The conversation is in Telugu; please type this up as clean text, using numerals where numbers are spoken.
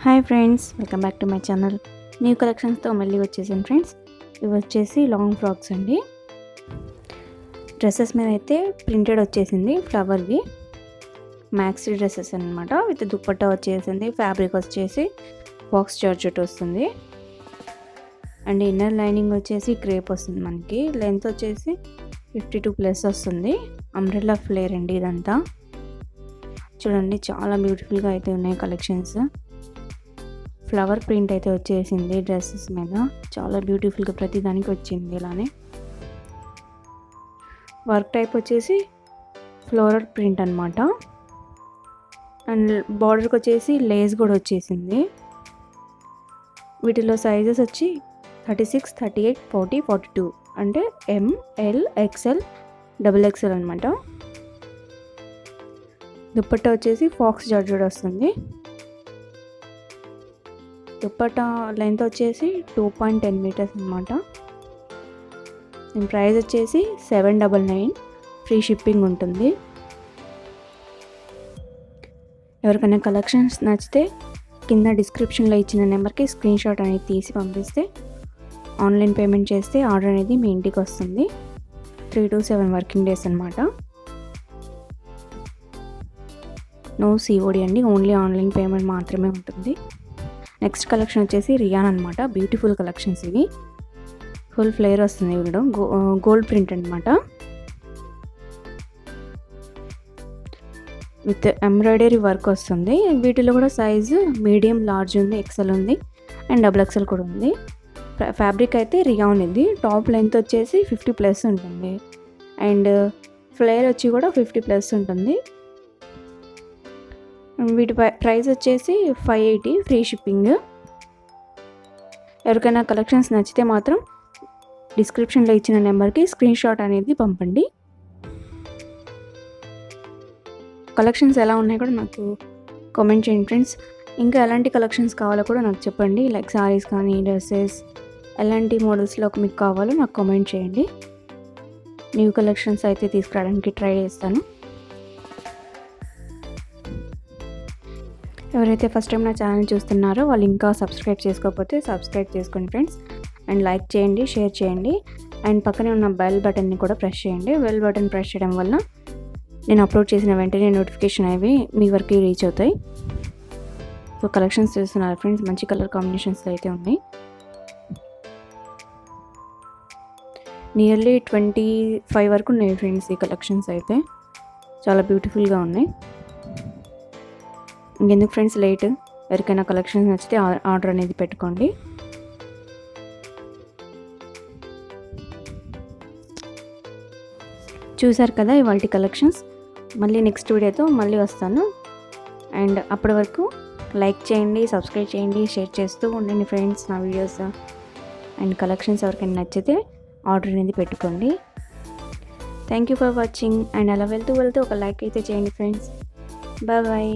Hi friends, welcome back to my channel. New కలెక్షన్స్తో మళ్ళీ వచ్చేసాను ఫ్రెండ్స్. ఇవి వచ్చేసి లాంగ్ ఫ్రాక్స్ అండి. డ్రెస్సెస్ మీద అయితే ప్రింటెడ్ వచ్చేసింది, ఫ్లవర్వి మ్యాక్సీ డ్రెస్సెస్ అనమాట. విత్ దుప్పట్టా వచ్చేసింది. ఫ్యాబ్రిక్ వచ్చేసి బాక్స్ జార్జెట్ వస్తుంది అండ్ ఇన్నర్ లైనింగ్ వచ్చేసి క్రేప్ వస్తుంది. మనకి లెంత్ వచ్చేసి 52+ వస్తుంది. అంబ్రెల్లా ఫ్లేర్ అండి ఇదంతా. చూడండి, చాలా బ్యూటిఫుల్గా అయితే ఉన్నాయి కలెక్షన్స్. ఫ్లవర్ ప్రింట్ అయితే వచ్చేసింది డ్రెస్సెస్ మీద. చాలా బ్యూటిఫుల్గా ప్రతిదానికి వచ్చింది. ఇలానే వర్క్ టైప్ వచ్చేసి ఫ్లోరల్ ప్రింట్ అనమాట. అండ్ బార్డర్కి వచ్చేసి లేస్ కూడా వచ్చేసింది. వీటిలో సైజెస్ వచ్చి 36, 38, 40, 42 అంటే ML, XL, XXL అనమాట. దుప్పట్టా వచ్చేసి ఫాక్స్ జార్జెట్ వస్తుంది. దుప్పట్టా లెంత్ వచ్చేసి 2.10 మీటర్స్ అనమాట. దీని ప్రైస్ వచ్చేసి 799, ఫ్రీ షిప్పింగ్ ఉంటుంది. ఎవరికైనా కలెక్షన్స్ నచ్చితే కింద డిస్క్రిప్షన్లో ఇచ్చిన నెంబర్కి స్క్రీన్ షాట్ అనేది తీసి పంపిస్తే ఆన్లైన్ పేమెంట్ చేస్తే ఆర్డర్ అనేది మీ ఇంటికి వస్తుంది. 3 to 7 వర్కింగ్ డేస్ అనమాట. నో COD అండి, ఓన్లీ ఆన్లైన్ పేమెంట్ మాత్రమే ఉంటుంది. నెక్స్ట్ కలెక్షన్ వచ్చేసి రియాన్ అనమాట. బ్యూటిఫుల్ కలెక్షన్స్ ఇవి. ఫుల్ ఫ్లేర్ వస్తుంది. వీడియో గోల్డ్ ప్రింట్ అనమాట. విత్ ఎంబ్రాయిడరీ వర్క్ వస్తుంది. వీటిలో కూడా సైజు మీడియం, లార్జ్ ఉంది, XL ఉంది అండ్ XXL కూడా ఉంది. ఫ్యాబ్రిక్ అయితే రియాన్ ఇది. టాప్ లెంత్ వచ్చేసి 50+ ఉంటుంది అండ్ ఫ్లేర్ వచ్చి కూడా 50+ ఉంటుంది. వీటి ప్రైస్ వచ్చేసి 580, ఫ్రీ షిప్పింగ్. ఎవరికైనా కలెక్షన్స్ నచ్చితే మాత్రం డిస్క్రిప్షన్లో ఇచ్చిన నెంబర్కి స్క్రీన్ షాట్ అనేది పంపండి. కలెక్షన్స్ ఎలా ఉన్నాయి కూడా నాకు కామెంట్ చేయండి ఫ్రెండ్స్. ఇంకా ఎలాంటి కలెక్షన్స్ కావాలో కూడా నాకు చెప్పండి. లైక్ సారీస్ కానీ డ్రెస్సెస్ ఎలాంటి మోడల్స్లో మీకు కావాలో నాకు కామెంట్ చేయండి. న్యూ కలెక్షన్స్ అయితే తీసుకురావడానికి ట్రై చేస్తాను. ఎవరైతే ఫస్ట్ టైం నా ఛానల్ చూస్తున్నారో వాళ్ళు ఇంకా సబ్స్క్రైబ్ చేసుకోకపోతే సబ్స్క్రైబ్ చేసుకోండి ఫ్రెండ్స్. అండ్ లైక్ చేయండి, షేర్ చేయండి అండ్ పక్కనే ఉన్న బెల్ బటన్ని కూడా ప్రెస్ చేయండి. బెల్ బటన్ ప్రెస్ చేయడం వల్ల నేను అప్లోడ్ చేసిన వెంటనే నోటిఫికేషన్ అవి మీ వరకు రీచ్ అవుతాయి. సో కలెక్షన్స్ చూస్తున్నారు ఫ్రెండ్స్, మంచి కలర్ కాంబినేషన్స్లో అయితే ఉన్నాయి. నియర్లీ 25 వరకు ఉన్నాయి ఫ్రెండ్స్ ఈ కలెక్షన్స్ అయితే. చాలా బ్యూటిఫుల్గా ఉన్నాయి. ఇంకెందుకు ఫ్రెండ్స్ లేట్, ఎవరికైనా కలెక్షన్స్ నచ్చితే ఆర్డర్ అనేది పెట్టుకోండి. చూసారు కదా ఇవాల్టి కలెక్షన్స్. మళ్ళీ నెక్స్ట్ వీడియోతో మళ్ళీ వస్తాను. అండ్ అప్పటి వరకు లైక్ చేయండి, సబ్స్క్రైబ్ చేయండి, షేర్ చేస్తూ ఉండండి ఫ్రెండ్స్ నా వీడియోస్. అండ్ కలెక్షన్స్ ఎవరికైనా నచ్చితే ఆర్డర్ అనేది పెట్టుకోండి. Thank you for watching. And అలా వెళ్తూ ఒక లైక్ అయితే చేయండి ఫ్రెండ్స్. బాయ్.